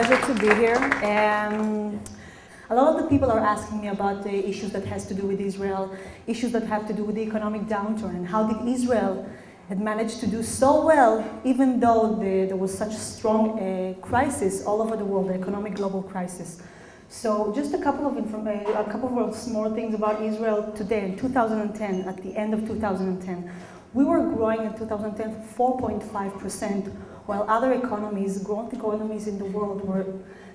pleasure to be here. A lot of the people are asking me about the issues that has to do with Israel, issues that have to do with the economic downturn, and how did Israel had managed to do so well, even though there was such a strong crisis all over the world, the economic global crisis. So just a couple of small things about Israel today in 2010, at the end of 2010. We were growing in 2010 4.5%, while other economies, growth economies in the world, were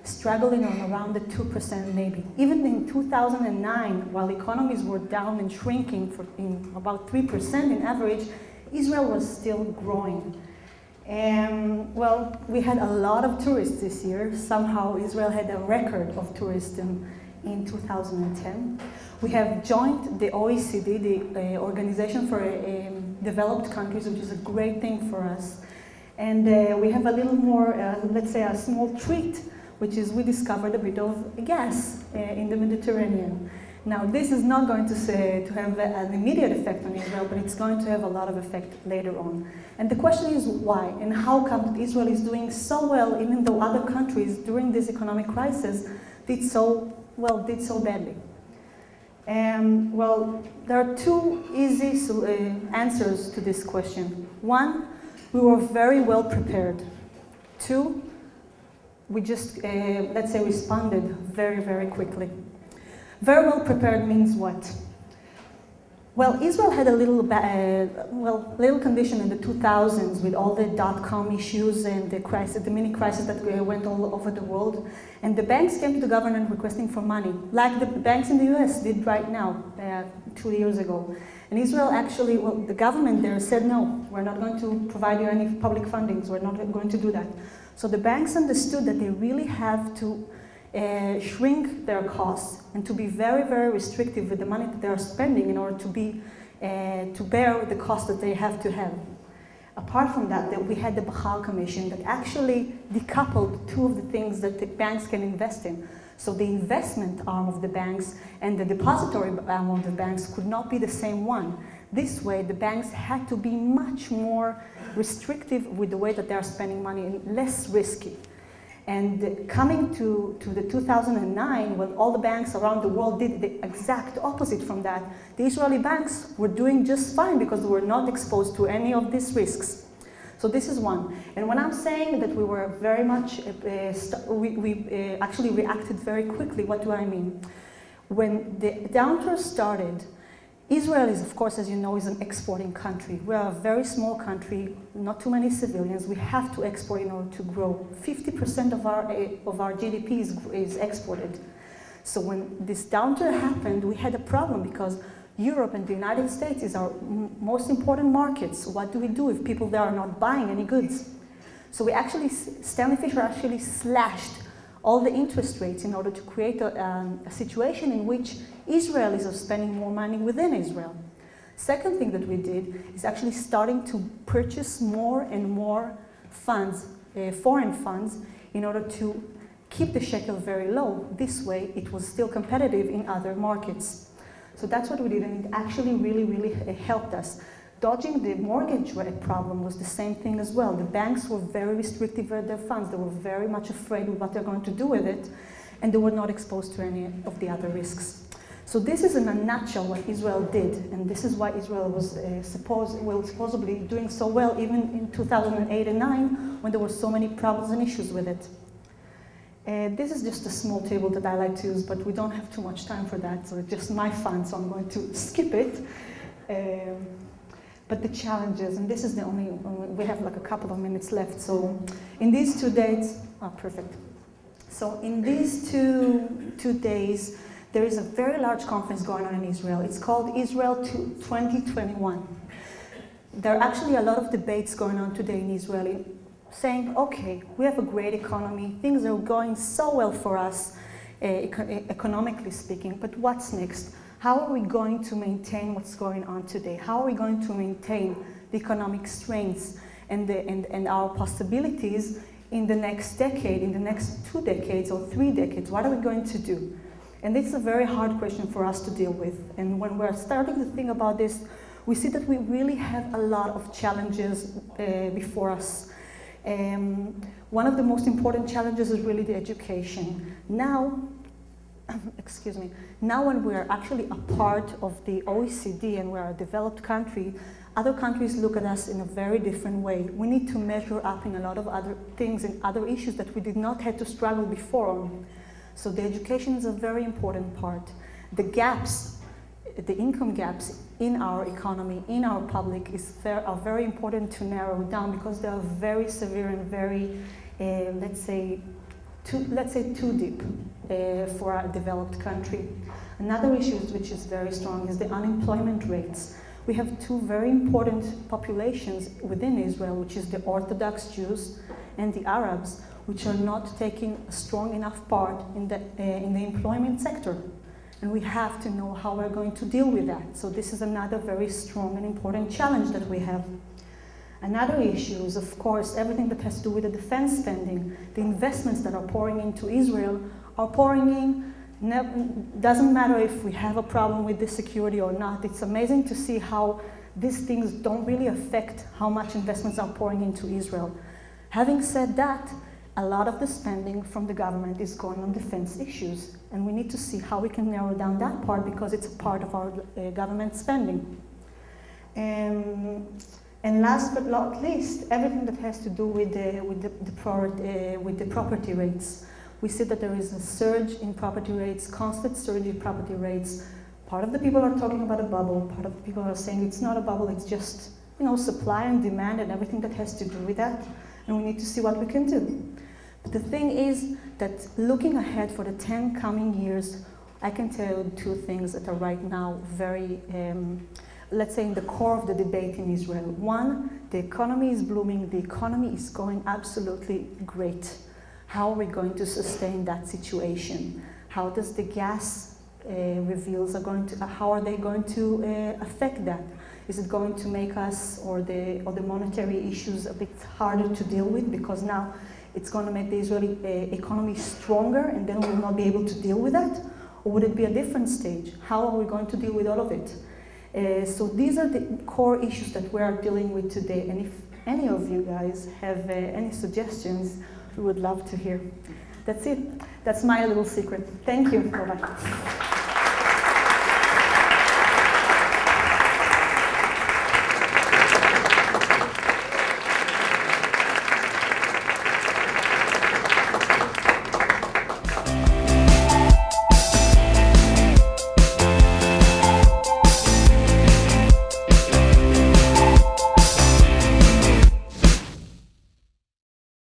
struggling on around the 2% maybe. Even in 2009, while economies were down and shrinking in about 3% in average, Israel was still growing. And well, we had a lot of tourists this year. Somehow Israel had a record of tourists in 2010. We have joined the OECD, the Organization for Developed Countries, which is a great thing for us. And we have a little more, let's say a small treat, which is we discovered a bit of gas in the Mediterranean. Now, this is not going to have an immediate effect on Israel, but it's going to have a lot of effect later on. And the question is why, and how come that Israel is doing so well, even though other countries during this economic crisis did so badly? Well, there are two easy answers to this question. One, we were very well prepared. Two, we just, let's say, responded very, very quickly. Very well prepared means what? Well, Israel had a little condition in the 2000s with all the dot-com issues and the crisis, the mini crisis that went all over the world. And the banks came to the government requesting for money, like the banks in the US did right now, 2 years ago. And Israel actually, well, the government there said, no, we're not going to provide you any public fundings, we're not going to do that. So the banks understood that they really have to shrink their costs and to be very, very restrictive with the money that they are spending in order to bear the cost that they have to have. Apart from that, we had the Bahar Commission that actually decoupled two of the things that the banks can invest in. So the investment arm of the banks and the depository arm of the banks could not be the same one. This way, the banks had to be much more restrictive with the way that they are spending money and less risky. And coming to the 2009, when all the banks around the world did the exact opposite from that, the Israeli banks were doing just fine because they were not exposed to any of these risks. So this is one. And when I'm saying that we were very much, we actually reacted very quickly, what do I mean? When the downturn started, Israel is, of course, as you know, is an exporting country. We are a very small country, not too many civilians. We have to export in order to grow. 50% of our GDP is exported. So when this downturn happened, we had a problem because Europe and the United States is our most important markets. So what do we do if people there are not buying any goods? So we actually, Stanley Fischer actually slashed all the interest rates in order to create a situation in which Israel is spending more money within Israel. Second thing that we did is actually starting to purchase more and more funds, foreign funds, in order to keep the shekel very low. This way, it was still competitive in other markets. So that's what we did, and it actually really, really helped us. Dodging the mortgage rate problem was the same thing as well. The banks were very restrictive with their funds. They were very much afraid of what they're going to do with it, and they were not exposed to any of the other risks. So this is in a nutshell what Israel did, and this is why Israel was supposedly doing so well even in 2008 and 2009 when there were so many problems and issues with it. This is just a small table that I like to use, but we don't have too much time for that, so it's just my fun, so I'm going to skip it. But the challenges, and this is the only, we have like a couple of minutes left. So in these 2 days, perfect. So in these two days, there is a very large conference going on in Israel. It's called Israel 2021. There are actually a lot of debates going on today in Israel saying, okay, we have a great economy, things are going so well for us, economically speaking, but what's next? How are we going to maintain what's going on today? How are we going to maintain the economic strengths and our possibilities in the next decade, in the next 2 decades or 3 decades? What are we going to do? And this is a very hard question for us to deal with. And when we're starting to think about this, we see that we really have a lot of challenges before us. One of the most important challenges is really the education. Now, excuse me, now when we are actually a part of the OECD and we're a developed country, other countries look at us in a very different way. We need to measure up in a lot of other things and other issues that we did not have to struggle before on. So the education is a very important part. The gaps, the income gaps in our economy, in our public, are very important to narrow down because they are very severe and very, let's say too deep for a developed country. Another issue which is very strong is the unemployment rates. We have two very important populations within Israel, which is the Orthodox Jews and the Arabs, which are not taking a strong enough part in the employment sector. And we have to know how we're going to deal with that. So this is another very strong and important challenge that we have. Another issue is, of course, everything that has to do with the defense spending. The investments that are pouring into Israel are pouring in. Doesn't matter if we have a problem with the security or not. It's amazing to see how these things don't really affect how much investments are pouring into Israel. Having said that, a lot of the spending from the government is going on defense issues. And we need to see how we can narrow down that part because it's a part of our government spending. And last but not least, everything that has to do with the property rates. We see that there is a surge in property rates, constant surge in property rates. Part of the people are talking about a bubble. Part of the people are saying it's not a bubble, it's just, you know, supply and demand and everything that has to do with that. And we need to see what we can do. But the thing is that looking ahead for the 10 coming years, I can tell you two things that are right now very, let's say, in the core of the debate in Israel. One, the economy is blooming, the economy is going absolutely great. How are we going to sustain that situation? How does the gas reveals how are they going to affect that? Is it going to make us or the monetary issues a bit harder to deal with because now it's going to make the Israeli economy stronger and then we'll not be able to deal with that? Or would it be a different stage? How are we going to deal with all of it? So these are the core issues that we are dealing with today. And if any of you guys have any suggestions, we would love to hear. That's it. That's my little secret. Thank you. Bye-bye.